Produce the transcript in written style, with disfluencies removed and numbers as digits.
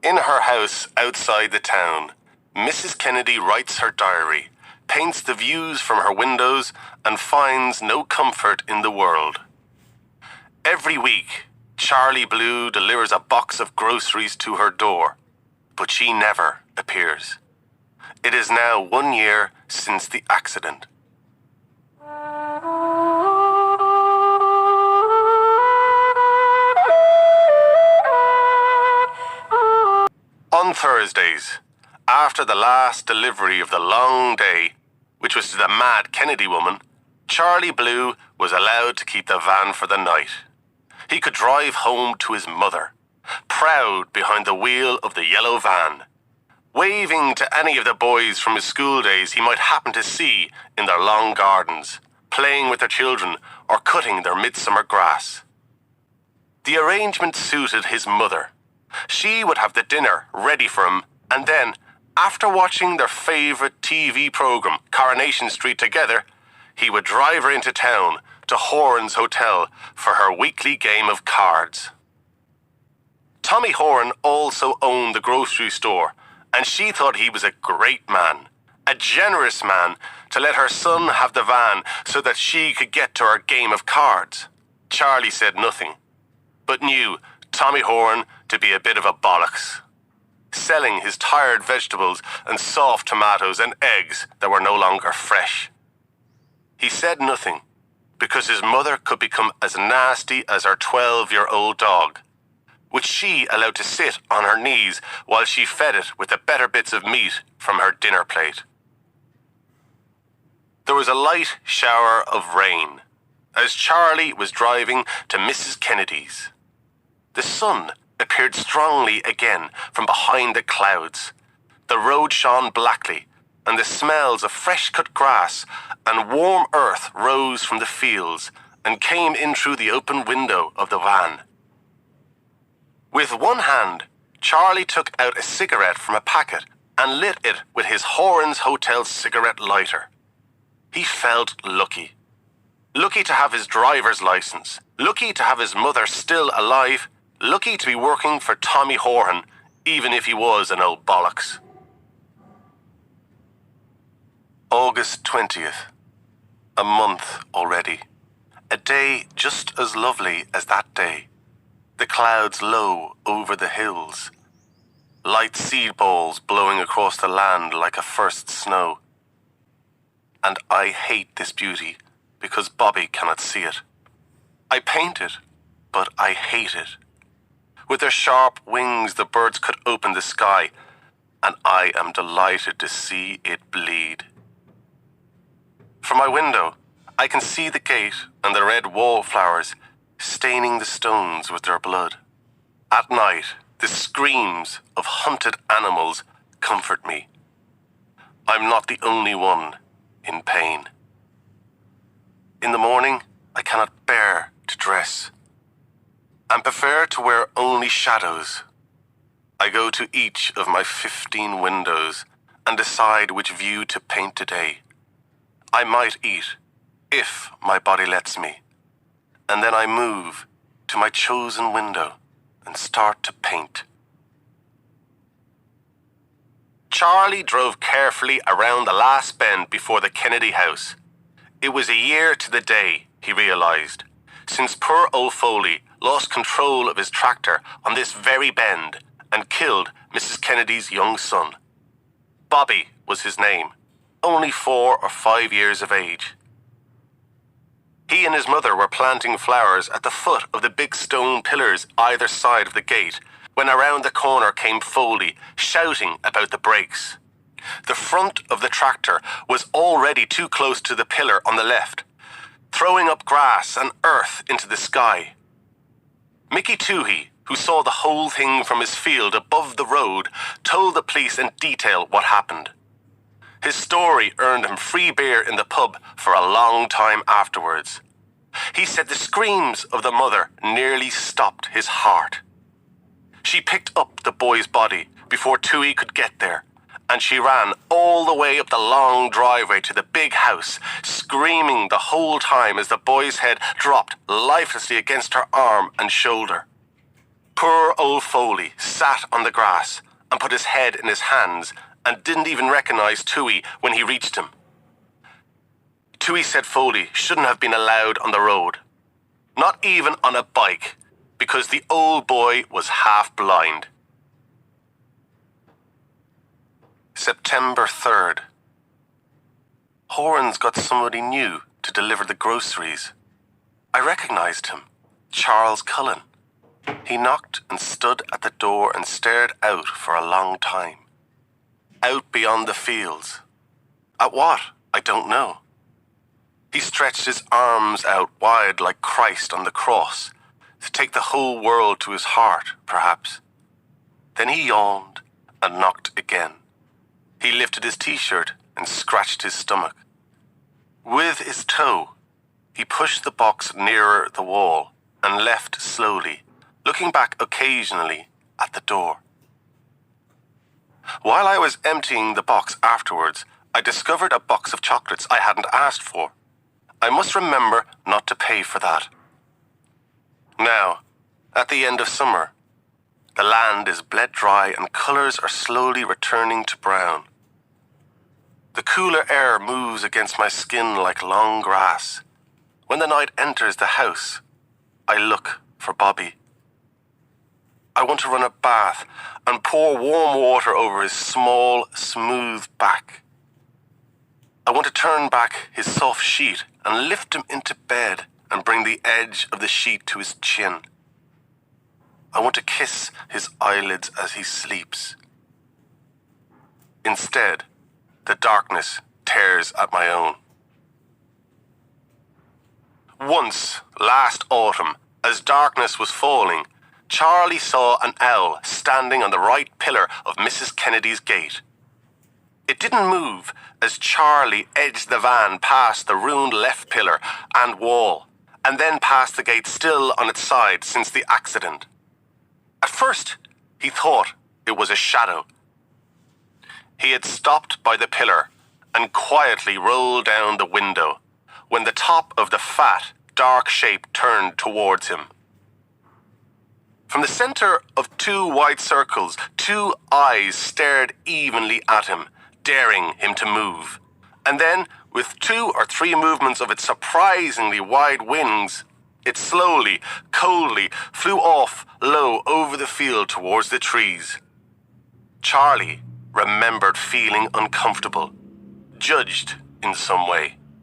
In her house outside the town, Mrs. Kennedy writes her diary, paints the views from her windows, and finds no comfort in the world. Every week, Charlie Blue delivers a box of groceries to her door, but she never appears. It is now 1 year since the accident. On Thursdays, after the last delivery of the long day, which was to the mad Kennedy woman, Charlie Blue was allowed to keep the van for the night. He could drive home to his mother, proud behind the wheel of the yellow van, waving to any of the boys from his school days he might happen to see in their long gardens, playing with their children or cutting their midsummer grass. The arrangement suited his mother. She would have the dinner ready for him, and then, after watching their favourite TV programme, Coronation Street, together, he would drive her into town to Horan's Hotel for her weekly game of cards. Tommy Horan also owned the grocery store, and she thought he was a great man, a generous man, to let her son have the van so that she could get to her game of cards. Charlie said nothing, but knew Tommy Horan to be a bit of a bollocks, selling his tired vegetables and soft tomatoes and eggs that were no longer fresh. He said nothing because his mother could become as nasty as her 12-year-old dog, which she allowed to sit on her knees while she fed it with the better bits of meat from her dinner plate. There was a light shower of rain as Charlie was driving to Mrs. Kennedy's. The sun appeared strongly again from behind the clouds. The road shone blackly, and the smells of fresh-cut grass and warm earth rose from the fields and came in through the open window of the van. With one hand, Charlie took out a cigarette from a packet and lit it with his Horan's Hotel cigarette lighter. He felt lucky. Lucky to have his driver's license, lucky to have his mother still alive, lucky to be working for Tommy Horan, even if he was an old bollocks. August 20th. A month already. A day just as lovely as that day. The clouds low over the hills. Light seed balls blowing across the land like a first snow. And I hate this beauty because Bobby cannot see it. I paint it, but I hate it. With their sharp wings, the birds could open the sky, and I am delighted to see it bleed. From my window, I can see the gate and the red wallflowers staining the stones with their blood. At night, the screams of hunted animals comfort me. I'm not the only one in pain. In the morning, I cannot bear to dress, and prefer to wear only shadows. I go to each of my 15 windows and decide which view to paint today. I might eat, if my body lets me, and then I move to my chosen window and start to paint. Charlie drove carefully around the last bend before the Kennedy house. It was a year to the day, he realized, since poor old Foley lost control of his tractor on this very bend and killed Mrs. Kennedy's young son. Bobby was his name, only 4 or 5 years of age. He and his mother were planting flowers at the foot of the big stone pillars either side of the gate when around the corner came Foley, shouting about the brakes. The front of the tractor was already too close to the pillar on the left, throwing up grass and earth into the sky. Mickey Toohey, who saw the whole thing from his field above the road, told the police in detail what happened. His story earned him free beer in the pub for a long time afterwards. He said the screams of the mother nearly stopped his heart. She picked up the boy's body before Toohey could get there, and she ran all the way up the long driveway to the big house, screaming the whole time as the boy's head dropped lifelessly against her arm and shoulder. Poor old Foley sat on the grass and put his head in his hands and didn't even recognize Toohey when he reached him. Toohey said Foley shouldn't have been allowed on the road, not even on a bike, because the old boy was half blind. September 3rd. Horan's got somebody new to deliver the groceries. I recognized him, Charles Cullen. He knocked and stood at the door and stared out for a long time. Out beyond the fields. At what? I don't know. He stretched his arms out wide like Christ on the cross, to take the whole world to his heart, perhaps. Then he yawned and knocked again. He lifted his t-shirt and scratched his stomach. With his toe, he pushed the box nearer the wall and left slowly, looking back occasionally at the door. While I was emptying the box afterwards, I discovered a box of chocolates I hadn't asked for. I must remember not to pay for that. Now, at the end of summer, the land is bled dry and colours are slowly returning to brown. The cooler air moves against my skin like long grass. When the night enters the house, I look for Bobby. I want to run a bath and pour warm water over his small, smooth back. I want to turn back his soft sheet and lift him into bed and bring the edge of the sheet to his chin. I want to kiss his eyelids as he sleeps. Instead, the darkness tears at my own. Once, last autumn, as darkness was falling, Charlie saw an owl standing on the right pillar of Mrs. Kennedy's gate. It didn't move as Charlie edged the van past the ruined left pillar and wall, and then past the gate still on its side since the accident. At first, he thought it was a shadow. He had stopped by the pillar and quietly rolled down the window when the top of the fat, dark shape turned towards him. From the centre of two white circles, two eyes stared evenly at him, daring him to move. And then, with 2 or 3 movements of its surprisingly wide wings, it slowly, coldly flew off low over the field towards the trees. Charlie remembered feeling uncomfortable, judged in some way.